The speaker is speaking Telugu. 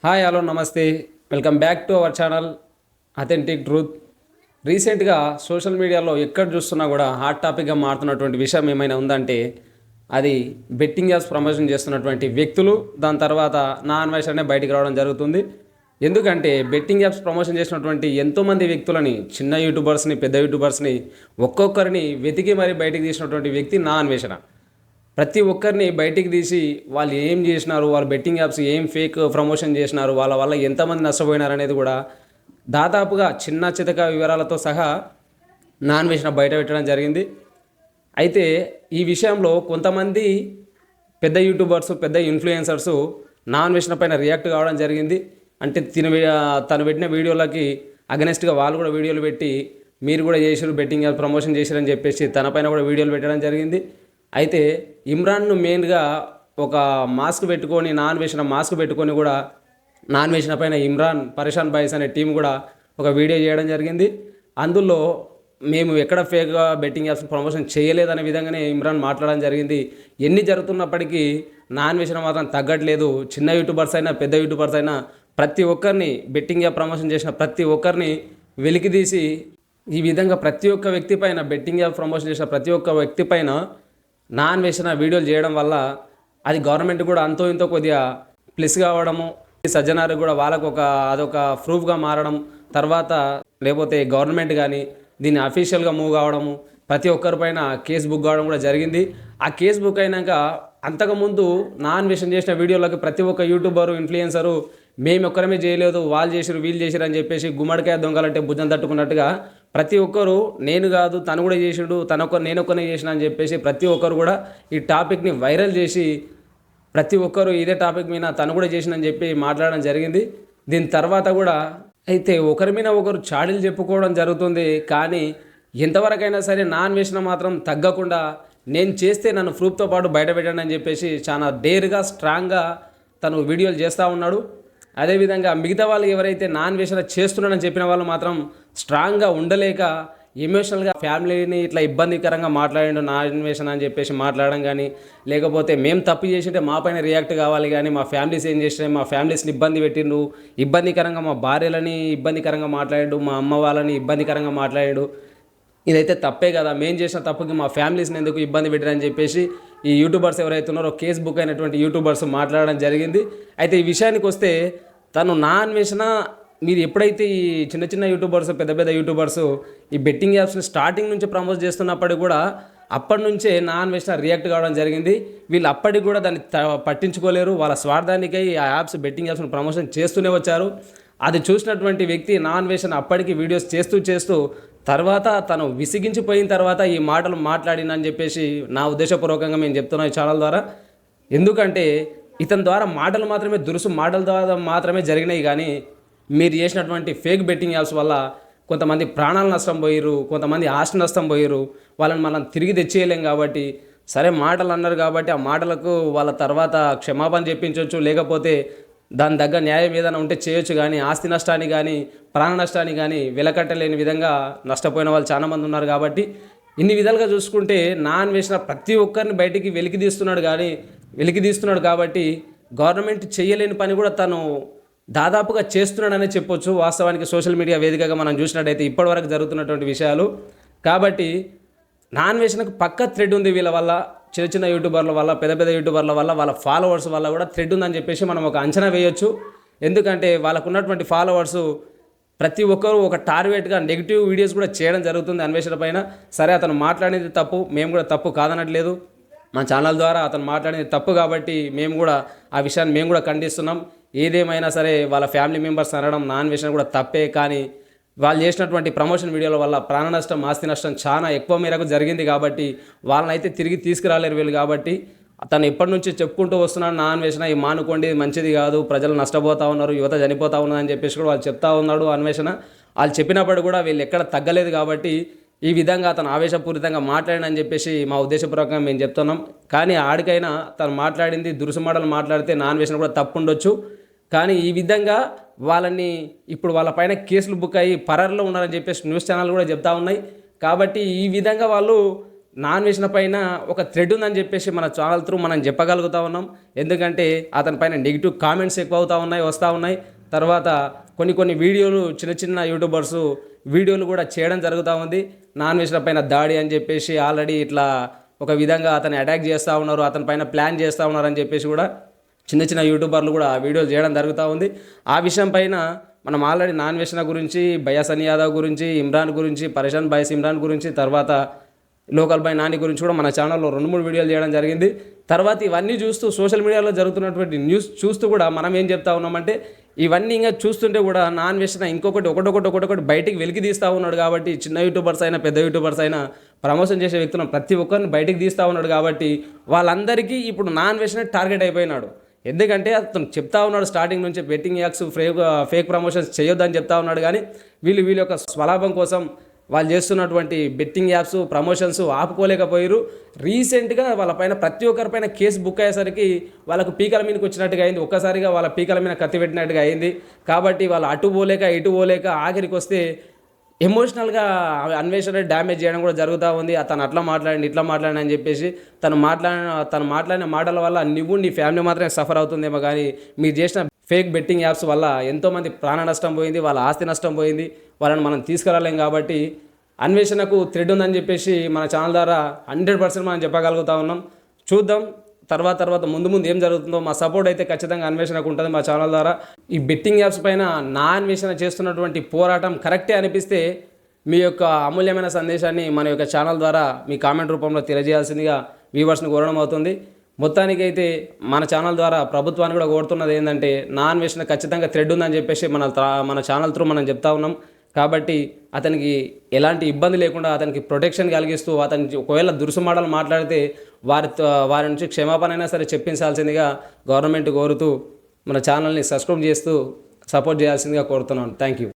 హాయ్ హలో నమస్తే, welcome back to our channel authentic truth. రీసెంట్గా సోషల్ మీడియాలో ఎక్కడ చూస్తున్నా కూడా హాట్ టాపిక్గా మారుతున్నటువంటి విషయం ఏమైనా ఉందంటే అది బెట్టింగ్ యాప్స్ ప్రమోషన్ చేస్తున్నటువంటి వ్యక్తులు, దాని తర్వాత నా అన్వేషణనే బయటికి రావడం జరుగుతుంది. ఎందుకంటే బెట్టింగ్ యాప్స్ ప్రమోషన్ చేసినటువంటి ఎంతోమంది వ్యక్తులని, చిన్న యూట్యూబర్స్ని, పెద్ద యూట్యూబర్స్ని ఒక్కొక్కరిని వెతికి మరీ బయటికి తీసినటువంటి వ్యక్తి నా అన్వేషణ. ప్రతి ఒక్కరిని బయటికి తీసి వాళ్ళు ఏం చేసినారు, వాళ్ళు బెట్టింగ్ యాప్స్ ఏం ఫేక్ ప్రమోషన్ చేసినారు, వాళ్ళ వల్ల ఎంతమంది నష్టపోయినారు అనేది కూడా దాదాపుగా చిన్న చితక వివరాలతో సహా నాన్ వేసిన బయట పెట్టడం జరిగింది. అయితే ఈ విషయంలో కొంతమంది పెద్ద యూట్యూబర్స్, పెద్ద ఇన్ఫ్లుయెన్సర్స్ నాన్ వేసిన పైన రియాక్ట్ కావడం జరిగింది. అంటే తను పెట్టిన వీడియోలకి అగనెస్ట్గా వాళ్ళు కూడా వీడియోలు పెట్టి మీరు కూడా చేసారు, బెట్టింగ్ యాప్ ప్రమోషన్ చేశారని చెప్పేసి తన పైన కూడా వీడియోలు పెట్టడం జరిగింది. అయితే ఇమ్రాన్ను మెయిన్గా ఒక మాస్క్ పెట్టుకొని, నాన్ వేసిన మాస్క్ పెట్టుకొని కూడా నాన్ వేసిన పైన ఇమ్రాన్ పరేషాన్ బాయ్స్ అనే టీం కూడా ఒక వీడియో చేయడం జరిగింది. అందులో మేము ఎక్కడ ఫేక్గా బెట్టింగ్ యాప్స్ ప్రమోషన్ చేయలేదనే విధంగానే ఇమ్రాన్ మాట్లాడడం జరిగింది. ఎన్ని జరుగుతున్నప్పటికీ నాన్ వేసిన మాత్రం తగ్గట్లేదు. చిన్న యూట్యూబర్స్ అయినా, పెద్ద యూట్యూబర్స్ అయినా ప్రతి ఒక్కరిని, బెట్టింగ్ యాప్ ప్రమోషన్ చేసిన ప్రతి ఒక్కరిని వెలికితీసి ఈ విధంగా ప్రతి ఒక్క వ్యక్తి పైన, బెట్టింగ్ యాప్ ప్రమోషన్ చేసిన ప్రతి ఒక్క వ్యక్తి పైన నాన్ వేసిన వీడియోలు చేయడం వల్ల అది గవర్నమెంట్ కూడా అంతో ఇంతో కొద్దిగా ప్లస్ కావడము, సజ్జనారు కూడా వాళ్ళకు అదొక ప్రూఫ్గా మారడం, తర్వాత లేకపోతే గవర్నమెంట్ కానీ దీన్ని అఫీషియల్గా మూవ్ కావడము, ప్రతి ఒక్కరిపైన కేసు బుక్ కావడం కూడా జరిగింది. ఆ కేసు బుక్ అయినాక అంతకుముందు నాన్ వేషన్ చేసిన వీడియోలకి ప్రతి ఒక్క యూట్యూబరు, ఇన్ఫ్లుయెన్సరు మేము ఒక్కరమే చేయలేదు, వాళ్ళు చేసిరు, వీళ్ళు చేసిరు అని చెప్పేసి గుమ్మడికాయ దొంగలంటే భుజం తట్టుకున్నట్టుగా ప్రతి ఒక్కరు నేను కాదు తను కూడా చేసిండు, నేను ఒక్కనే చేసిన అని చెప్పేసి ప్రతి ఒక్కరు కూడా ఈ టాపిక్ని వైరల్ చేసి ప్రతి ఒక్కరు ఇదే టాపిక్ మీద తను కూడా చేసిందని చెప్పి మాట్లాడడం జరిగింది. దీని తర్వాత కూడా అయితే ఒకరి మీద ఒకరు చాడీలు చెప్పుకోవడం జరుగుతుంది. కానీ ఎంతవరకైనా సరే నాన్ వేసిన మాత్రం తగ్గకుండా నేను చేస్తే నన్ను ప్రూఫ్తో పాటు బయట పెట్టండి అని చెప్పేసి చాలా డేర్గా, స్ట్రాంగ్గా తను వీడియోలు చేస్తూ ఉన్నాడు. అదేవిధంగా మిగతా వాళ్ళు ఎవరైతే నాన్ వేషన్ చేస్తున్నాడని చెప్పిన వాళ్ళు మాత్రం స్ట్రాంగ్గా ఉండలేక ఎమోషనల్గా ఫ్యామిలీని ఇట్లా ఇబ్బందికరంగా మాట్లాడిండు, నాన్ వేషన్ అని చెప్పేసి మాట్లాడడం కానీ, లేకపోతే మేము తప్పు చేసింటే మా పైన రియాక్ట్ కావాలి కానీ మా ఫ్యామిలీస్ ఏం చేసినాయి, మా ఫ్యామిలీస్ని ఇబ్బంది పెట్టిండు, ఇబ్బందికరంగా మా భార్యలని ఇబ్బందికరంగా మాట్లాడాడు, మా అమ్మ వాళ్ళని ఇబ్బందికరంగా మాట్లాడాడు, ఇదైతే తప్పే కదా, మేము చేసిన తప్పుకి మా ఫ్యామిలీస్ని ఎందుకు ఇబ్బంది పెట్టారని చెప్పేసి ఈ యూట్యూబర్స్ ఎవరైతే ఉన్నారో కేసు బుక్ అయినటువంటి యూట్యూబర్స్ మాట్లాడడం జరిగింది. అయితే ఈ విషయానికి వస్తే తను నా అన్వేషణ మీరు ఎప్పుడైతే ఈ చిన్న చిన్న యూట్యూబర్స్, పెద్ద పెద్ద యూట్యూబర్స్ ఈ బెట్టింగ్ యాప్స్ని స్టార్టింగ్ నుంచి ప్రమోట్ చేస్తున్నప్పటికీ కూడా అప్పటి నుంచే నా అన్వేషణ రియాక్ట్ కావడం జరిగింది. వీళ్ళు అప్పటికి కూడా దాన్ని పట్టించుకోలేరు. వాళ్ళ స్వార్థానికై ఆ యాప్స్, బెట్టింగ్ యాప్స్ని ప్రమోషన్ చేస్తూనే వచ్చారు. అది చూసినటువంటి వ్యక్తి నా అన్వేషణ అప్పటికి వీడియోస్ చేస్తూ తర్వాత తను విసిగించిపోయిన తర్వాత ఈ మాటలు మాట్లాడినని చెప్పేసి నా ఉద్దేశపూర్వకంగా మేము చెప్తున్నాం ఈ ఛానల్ ద్వారా. ఎందుకంటే ఇతని ద్వారా మాటలు మాత్రమే, దురుసు మాటల ద్వారా మాత్రమే జరిగినాయి. కానీ మీరు చేసినటువంటి ఫేక్ బెట్టింగ్ యాప్స్ వల్ల కొంతమంది ప్రాణాలు నష్టం పోయిరు, కొంతమంది ఆస్తి నష్టం పోయిరు. వాళ్ళని మనం తిరిగి తెచ్చేయలేం. కాబట్టి సరే మాటలు అన్నారు కాబట్టి ఆ మాటలకు వాళ్ళ తర్వాత క్షమాపణ చెప్పించవచ్చు, లేకపోతే దాని తగ్గ న్యాయం ఏదైనా ఉంటే చేయొచ్చు. కానీ ఆస్తి నష్టాన్ని కానీ, ప్రాణ నష్టాన్ని కానీ వెలకట్టలేని విధంగా నష్టపోయిన వాళ్ళు చాలామంది ఉన్నారు. కాబట్టి ఇన్ని విధాలుగా చూసుకుంటే నాన్ వేసిన ప్రతి ఒక్కరిని బయటికి వెలికి తీస్తున్నాడు కాబట్టి గవర్నమెంట్ చేయలేని పని కూడా తను దాదాపుగా చేస్తున్నాడనే చెప్పొచ్చు. వాస్తవానికి సోషల్ మీడియా వేదికగా మనం చూసినట్టయితే ఇప్పటివరకు జరుగుతున్నటువంటి విషయాలు. కాబట్టి నాన్ వేషన్కి పక్క థ్రెడ్ ఉంది వీళ్ళ వల్ల, చిన్న చిన్న యూట్యూబర్ల వల్ల, పెద్ద పెద్ద యూట్యూబర్ల వల్ల, వాళ్ళ ఫాలోవర్స్ వల్ల కూడా థ్రెడ్ ఉందని చెప్పేసి మనం ఒక అంచనా వేయొచ్చు. ఎందుకంటే వాళ్ళకు ఉన్నటువంటి ఫాలోవర్సు ప్రతి ఒక్కరూ ఒక టార్గెట్గా నెగిటివ్ వీడియోస్ కూడా చేయడం జరుగుతుంది అన్వేషణ పైన. సరే అతను మాట్లాడేది తప్పు, మేము కూడా తప్పు కాదనట్లేదు. మా ఛానల్ ద్వారా అతను మాట్లాడేది తప్పు కాబట్టి మేము కూడా ఆ విషయాన్ని మేము కూడా ఖండిస్తున్నాం. ఏదేమైనా సరే వాళ్ళ ఫ్యామిలీ మెంబర్స్ అనడం నాన్ వేషన్ కూడా తప్పే. కానీ వాళ్ళు చేసినటువంటి ప్రమోషన్ వీడియోల వల్ల ప్రాణ నష్టం, ఆస్తి నష్టం చాలా ఎక్కువ మేరకు జరిగింది. కాబట్టి వాళ్ళని అయితే తిరిగి తీసుకురాలేరు వీళ్ళు. కాబట్టి అతను ఎప్పటి నుంచి చెప్పుకుంటూ వస్తున్నాడు, నాన్ వేషణ ఈ మానుకోండి, మంచిది కాదు, ప్రజలు నష్టపోతూ ఉన్నారు, యువత చనిపోతూ ఉన్నదని చెప్పేసి కూడా వాళ్ళు చెప్తా ఉన్నాడు అన్వేషణ. వాళ్ళు చెప్పినప్పుడు కూడా వీళ్ళు ఎక్కడ తగ్గలేదు. కాబట్టి ఈ విధంగా అతను ఆవేశపూరితంగా మాట్లాడినని చెప్పేసి మా ఉద్దేశపూర్వకంగా మేము చెప్తున్నాం. కానీ ఆడికైనా తను మాట్లాడింది దురుసు మాటలు మాట్లాడితే నాన్ వేషణ కూడా తప్పు ఉండొచ్చు. కానీ ఈ విధంగా వాళ్ళని ఇప్పుడు వాళ్ళ పైన కేసులు బుక్ అయ్యి పరారులో ఉన్నారని చెప్పేసి న్యూస్ ఛానల్ కూడా చెప్తా ఉన్నాయి. కాబట్టి ఈ విధంగా వాళ్ళు నాన్ వెజ్ పైన ఒక థ్రెడ్ ఉందని చెప్పేసి మన ఛానల్ త్రూ మనం చెప్పగలుగుతా ఉన్నాం. ఎందుకంటే అతని పైన నెగిటివ్ కామెంట్స్ ఎక్కువ అవుతూ ఉన్నాయి, వస్తూ ఉన్నాయి. తర్వాత కొన్ని వీడియోలు చిన్న చిన్న యూట్యూబర్స్ వీడియోలు కూడా చేయడం జరుగుతూ ఉంది. నాన్ వెజ్ పైన దాడి అని చెప్పేసి ఆల్రెడీ ఇట్లా ఒక విధంగా అతన్ని అటాక్ చేస్తూ ఉన్నారు, అతని పైన ప్లాన్ చేస్తూ ఉన్నారు అని చెప్పేసి కూడా చిన్న చిన్న యూట్యూబర్లు కూడా వీడియోలు చేయడం జరుగుతూ ఉంది. ఆ విషయం పైన మనం ఆల్రెడీ నాన్ వెజ్ గురించి, బయాసన్ యాదవ్ గురించి, ఇమ్రాన్ గురించి, పరేషాన్ బాయ్స్ ఇమ్రాన్ గురించి, తర్వాత లోకల్ బాయ్ నాని గురించి కూడా మన ఛానల్లో 2-3 వీడియోలు చేయడం జరిగింది. తర్వాత ఇవన్నీ చూస్తూ సోషల్ మీడియాలో జరుగుతున్నటువంటి న్యూస్ చూస్తూ కూడా మనం ఏం చెప్తా ఉన్నామంటే, ఇవన్నీ ఇంకా చూస్తుంటే కూడా నాన్ వెజ్ ఒకటొకటి బయటికి వెలికి తీస్తూ ఉన్నాడు. కాబట్టి చిన్న యూట్యూబర్స్ అయినా పెద్ద యూట్యూబర్స్ అయినా ప్రమోషన్ చేసే వ్యక్తులను ప్రతి ఒక్కరిని బయటికి తీస్తూ ఉన్నాడు. కాబట్టి వాళ్ళందరికీ ఇప్పుడు నాన్ వెజ్ టార్గెట్ అయిపోయినాడు. ఎందుకంటే అతను చెప్తా ఉన్నాడు స్టార్టింగ్ నుంచి బెట్టింగ్ యాప్స్ ఫేక్ ప్రమోషన్స్ చేయొద్దని చెప్తా ఉన్నాడు. కానీ వీళ్ళ యొక్క స్వలాభం కోసం వాళ్ళు చేస్తున్నటువంటి బెట్టింగ్ యాప్స్ ప్రమోషన్స్ ఆపుకోలేకపోయారు. రీసెంట్గా వాళ్ళపైన ప్రతి ఒక్కరిపైన కేసు బుక్ అయ్యేసరికి వాళ్ళకు పీకల మీదకి వచ్చినట్టుగా అయింది. ఒక్కసారిగా వాళ్ళ పీకల మీద కత్తి పెట్టినట్టుగా అయింది. కాబట్టి వాళ్ళు అటు పోలేక ఇటు పోలేక ఆఖరికి వస్తే ఎమోషనల్గా అన్వేషణ డ్యామేజ్ చేయడం కూడా జరుగుతూ ఉంది. అతను అట్లా మాట్లాడండి ఇట్లా మాట్లాడండి అని చెప్పేసి తను మాట్లాడిన మాటల వల్ల నీ ఫ్యామిలీ మాత్రమే సఫర్ అవుతుందేమో, కానీ మీరు చేసిన ఫేక్ బెట్టింగ్ యాప్స్ వల్ల ఎంతోమంది ప్రాణ నష్టం పోయింది, వాళ్ళ ఆస్తి నష్టం పోయింది. వాళ్ళని మనం తీసుకురాలేం. కాబట్టి అన్వేషణకు థ్రెడ్ ఉందని చెప్పేసి మన ఛానల్ ద్వారా 100% మనం చెప్పగలుగుతా ఉన్నాం. చూద్దాం తర్వాత ముందు ఏం జరుగుతుందో. మా సపోర్ట్ అయితే ఖచ్చితంగా అన్వేషణకు ఉంటుంది మా ఛానల్ ద్వారా. ఈ బెట్టింగ్ యాప్స్ పైన నా అన్వేషణ చేస్తున్నటువంటి పోరాటం కరెక్టే అనిపిస్తే మీ యొక్క అమూల్యమైన సందేశాన్ని మన యొక్క ఛానల్ ద్వారా మీ కామెంట్ రూపంలో తెలియజేయాల్సిందిగా వ్యూవర్స్ని కోరడం అవుతుంది. మొత్తానికైతే మన ఛానల్ ద్వారా ప్రభుత్వాన్ని కూడా కోరుతున్నది ఏంటంటే, నా అన్వేషణ ఖచ్చితంగా థ్రెడ్ ఉందని చెప్పేసి మన ఛానల్ త్రూ మనం చెప్తా ఉన్నాం. కాబట్టి అతనికి ఎలాంటి ఇబ్బంది లేకుండా అతనికి ప్రొటెక్షన్ కలిగిస్తూ, అతనికి ఒకవేళ దురుసు మాటలు మాట్లాడితే వారి నుంచి క్షమాపణ అయినా సరే చెప్పించాల్సిందిగా గవర్నమెంట్ కోరుతూ మన ఛానల్ని సబ్స్క్రైబ్ చేస్తూ సపోర్ట్ చేయాల్సిందిగా కోరుతున్నాను. Thank you.